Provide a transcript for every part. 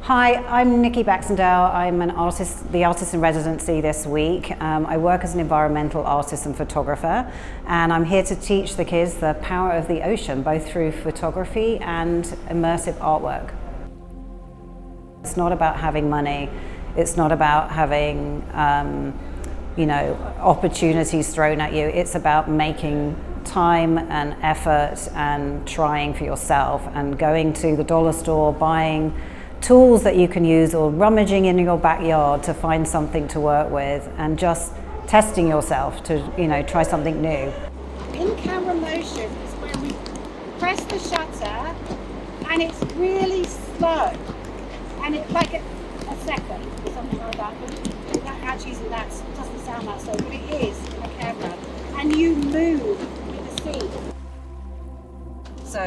Hi, I'm Nikki Baxendale. I'm the artist in residency this week. I work as an environmental artist and photographer, and I'm here to teach the kids the power of the ocean, both through photography and immersive artwork. It's not about having money. It's not about having, opportunities thrown at you. It's about making time and effort and trying for yourself and going to the dollar store, buying tools that you can use, or rummaging in your backyard to find something to work with, and just testing yourself to try something new. In-camera motion is where we press the shutter and it's really slow, and it's like a second or something like that, but that actually doesn't sound that slow, but it is in a camera, and you move with the scene. So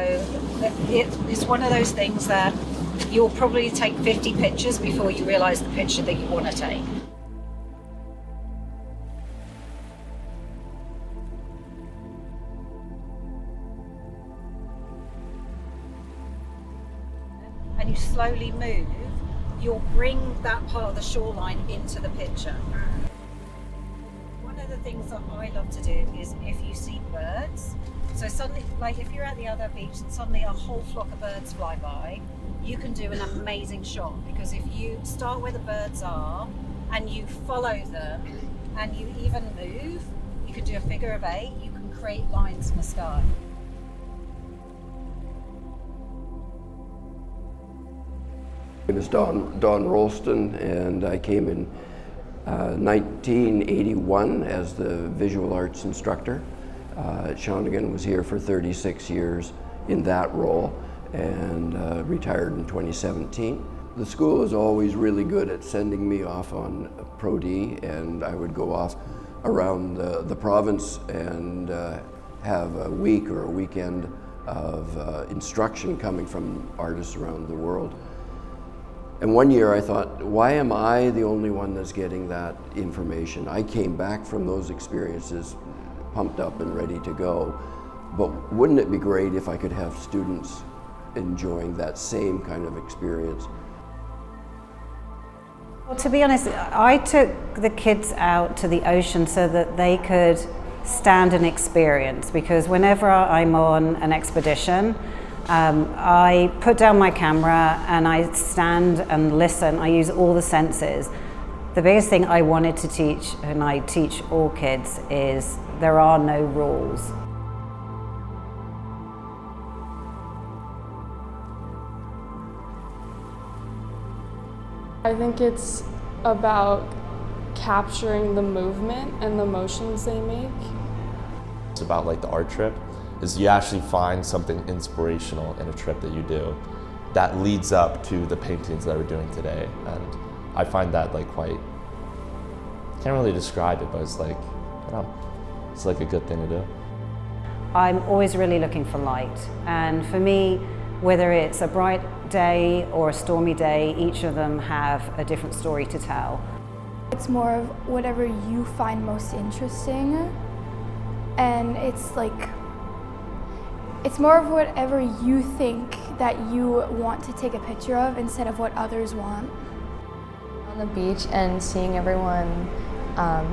it's one of those things that you'll probably take 50 pictures before you realise the picture that you want to take. And you slowly move, you'll bring that part of the shoreline into the picture. One of the things that I love to do is if you see birds, so suddenly, like if you're at the other beach and suddenly a whole flock of birds fly by, you can do an amazing shot, because if you start where the birds are and you follow them and you even move, you can do a figure of 8, you can create lines in the sky. My name is Don Rolston, and I came in 1981 as the visual arts instructor at Shawnigan. Was here for 36 years in that role, and retired in 2017. The school was always really good at sending me off on Pro D, and I would go off around the province and have a week or a weekend of instruction coming from artists around the world. And one year I thought, why am I the only one that's getting that information? I came back from those experiences pumped up and ready to go, but wouldn't it be great if I could have students enjoying that same kind of experience? Well, to be honest, I took the kids out to the ocean so that they could stand and experience, because whenever I'm on an expedition, I put down my camera and I stand and listen. I use all the senses. The biggest thing I wanted to teach, and I teach all kids, is there are no rules. I think it's about capturing the movement and the motions they make. It's about like the art trip, is you actually find something inspirational in a trip that you do that leads up to the paintings that we're doing today. And I find that like quite, can't really describe it, but it's like, I don't know, it's like a good thing to do. I'm always really looking for light, and for me, whether it's a bright day or a stormy day, each of them have a different story to tell. It's more of whatever you find most interesting, and it's more of whatever you think that you want to take a picture of instead of what others want. On the beach and seeing everyone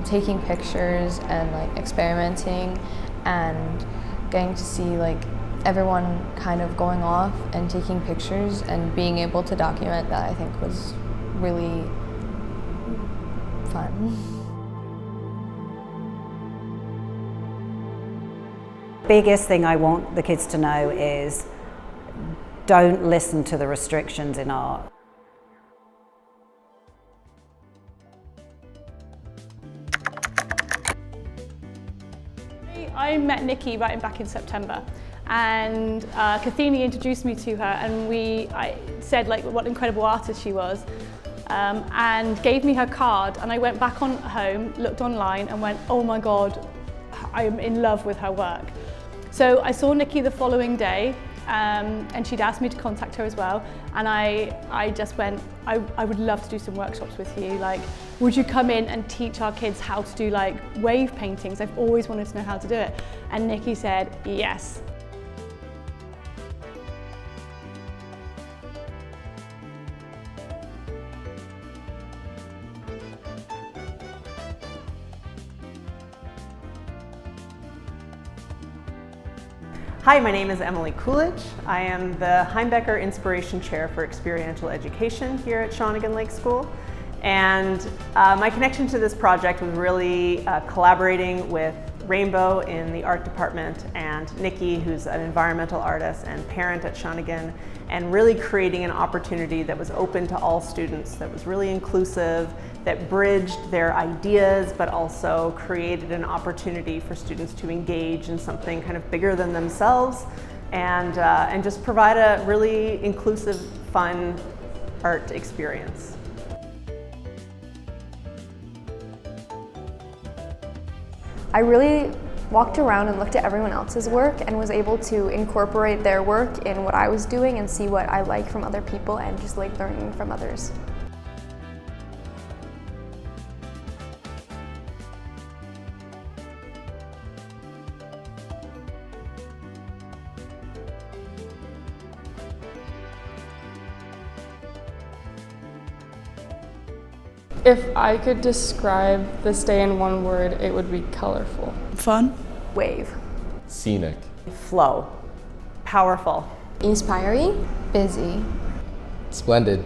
taking pictures and like experimenting, and getting to see like everyone kind of going off and taking pictures and being able to document that, I think was really fun. Biggest thing I want the kids to know is don't listen to the restrictions in art. I met Nikki back in September, and Kathini introduced me to her, and I said like what an incredible artist she was, and gave me her card, and I went back on home, looked online and went, oh my God, I am in love with her work. So I saw Nikki the following day, and she'd asked me to contact her as well, and I just went, I would love to do some workshops with you. Like, would you come in and teach our kids how to do like wave paintings? I've always wanted to know how to do it. And Nikki said yes. Hi, my name is Emily Coolidge. I am the Heimbecker Inspiration Chair for Experiential Education here at Shawnigan Lake School. And my connection to this project was really collaborating with Rainbow in the art department and Nikki, who's an environmental artist and parent at Shawnigan, and really creating an opportunity that was open to all students, that was really inclusive, that bridged their ideas, but also created an opportunity for students to engage in something kind of bigger than themselves, and just provide a really inclusive, fun art experience. I really walked around and looked at everyone else's work and was able to incorporate their work in what I was doing and see what I like from other people and just like learning from others. If I could describe this day in one word, it would be colorful. Fun. Wave. Scenic. Flow. Powerful. Inspiring. Busy. Splendid.